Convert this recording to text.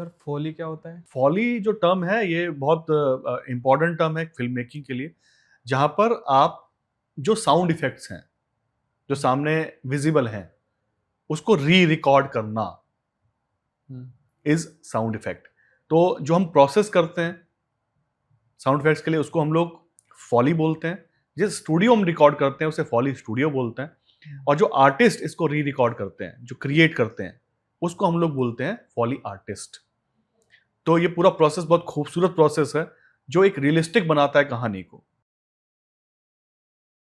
Sir फोली क्या होता है? फॉली जो टर्म है ये बहुत इंपॉर्टेंट टर्म है फिल्म मेकिंग के लिए, जहां पर आप जो साउंड इफेक्ट्स हैं जो सामने विजिबल हैं उसको री रिकॉर्ड करना हम्म, इज साउंड इफेक्ट। तो जो हम प्रोसेस करते हैं साउंड इफेक्ट्स के लिए उसको हम लोग फॉली बोलते हैं। जिस स्टूडियो हम रिकॉर्ड करते हैं उसे फॉली स्टूडियो बोलते हैं। और जो आर्टिस्ट इसको री रिकॉर्ड करते हैं जो क्रिएट करते हैं उसको हम लोग बोलते हैं फॉली आर्टिस्ट। तो ये पूरा प्रोसेस बहुत खूबसूरत प्रोसेस है जो एक रियलिस्टिक बनाता है कहानी को।